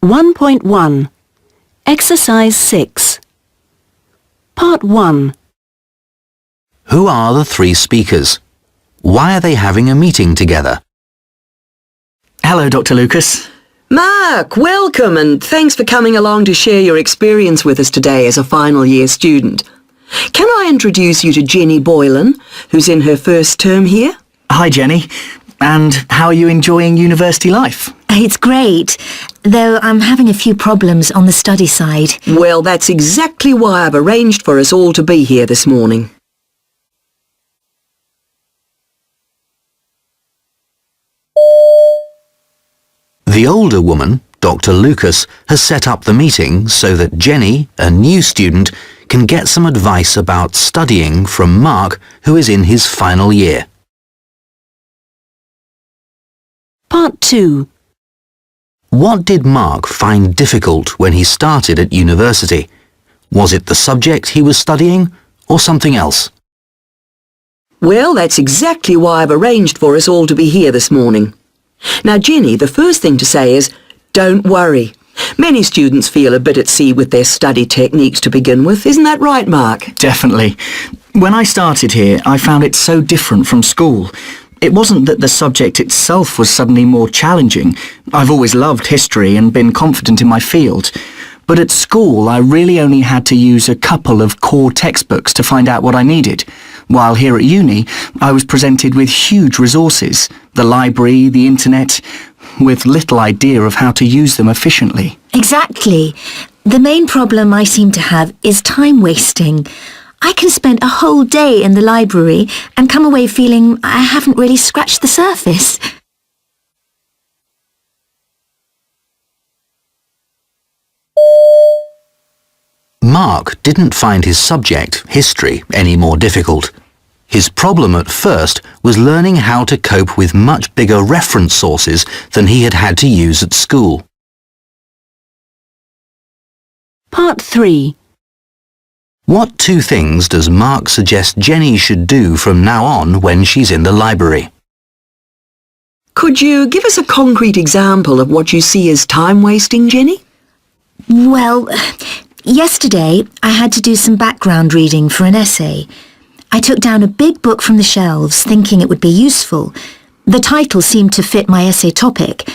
1.1 Exercise 6 Part 1 Who are the three speakers? Why are they having a meeting together? Hello, Dr. Lucas. Mark, welcome and thanks for coming along to share your experience with us today as a final year student. Can I introduce you to Jenny Boylan, who's in her first term here? Hi, Jenny. And how are you enjoying university life? It's great, though I'm having a few problems on the study side. Well, that's exactly why I've arranged for us all to be here this morning. The older woman, Dr. Lucas, has set up the meeting so that Jenny, a new student, can get some advice about studying from Mark, who is in his final year. Part 2 What did Mark find difficult when he started at university? Was it the subject he was studying or something else? Well, that's exactly why I've arranged for us all to be here this morning. Now, Jenny, the first thing to say is, don't worry. Many students feel a bit at sea with their study techniques to begin with. Isn't that right, Mark? Definitely. When I started here, I found it so different from school. It wasn't that the subject itself was suddenly more challenging. I've always loved history and been confident in my field. But at school, I really only had to use a couple of core textbooks to find out what I needed. While here at uni, I was presented with huge resources, the library, the internet, with little idea of how to use them efficiently. Exactly. The main problem I seem to have is time wasting. I can spend a whole day in the library and come away feeling I haven't really scratched the surface. Mark didn't find his subject, history, any more difficult. His problem at first was learning how to cope with much bigger reference sources than he had had to use at school. Part 3 What two things does Mark suggest Jenny should do from now on when she's in the library? Could you give us a concrete example of what you see as time wasting, Jenny? Well, yesterday I had to do some background reading for an essay. I took down a big book from the shelves, thinking it would be useful. The title seemed to fit my essay topic,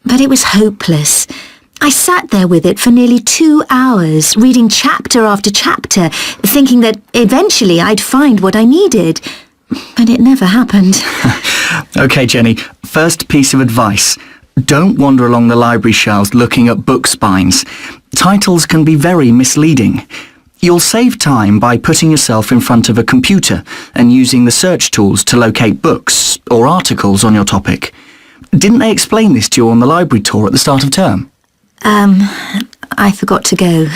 but it was hopeless. I sat there with it for nearly 2 hours, reading chapter after chapter, thinking that eventually I'd find what I needed. But it never happened. OK, Jenny, first piece of advice. Don't wander along the library shelves looking at book spines. Titles can be very misleading. You'll save time by putting yourself in front of a computer and using the search tools to locate books or articles on your topic. Didn't they explain this to you on the library tour at the start of term? I forgot to go.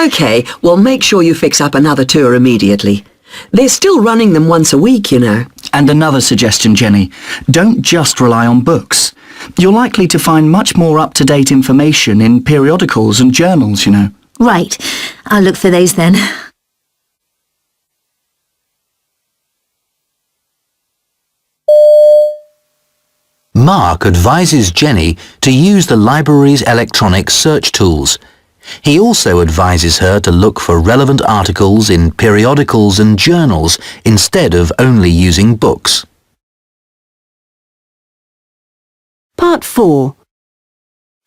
OK, well, make sure you fix up another tour immediately. They're still running them once a week, you know. And another suggestion, Jenny. Don't just rely on books. You're likely to find much more up-to-date information in periodicals and journals, you know. Right, I'll look for those then. Mark advises Jenny to use the library's electronic search tools. He also advises her to look for relevant articles in periodicals and journals instead of only using books. Part 4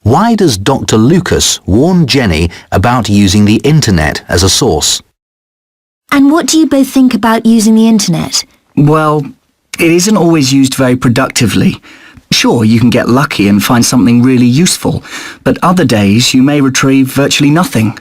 Why does Dr. Lucas warn Jenny about using the internet as a source? And what do you both think about using the internet? Well, it isn't always used very productively. Sure, you can get lucky and find something really useful, but other days you may retrieve virtually nothing.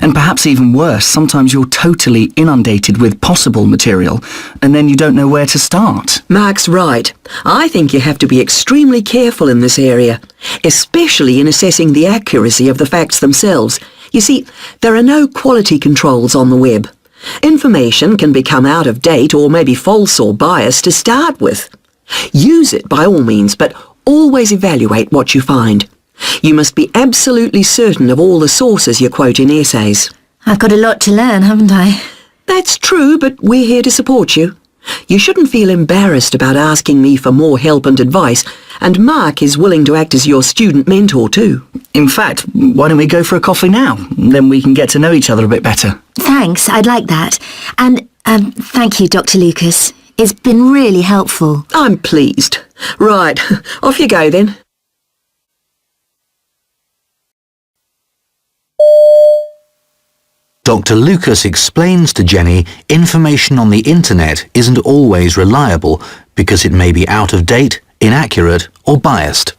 And perhaps even worse, sometimes you're totally inundated with possible material, and then you don't know where to start. Mark's right. I think you have to be extremely careful in this area, especially in assessing the accuracy of the facts themselves. You see, there are no quality controls on the web. Information can become out of date or maybe false or biased to start with. Use it by all means, but always evaluate what you find. You must be absolutely certain of all the sources you quote in essays. I've got a lot to learn, haven't I? That's true, but we're here to support you. You shouldn't feel embarrassed about asking me for more help and advice, and Mark is willing to act as your student mentor too. In fact, why don't we go for a coffee now? Then we can get to know each other a bit better. Thanks, I'd like that. And thank you, Dr. Lucas. It's been really helpful. I'm pleased. Right, off you go then. Dr. Lucas explains to Jenny information on the internet isn't always reliable because it may be out of date, inaccurate or biased.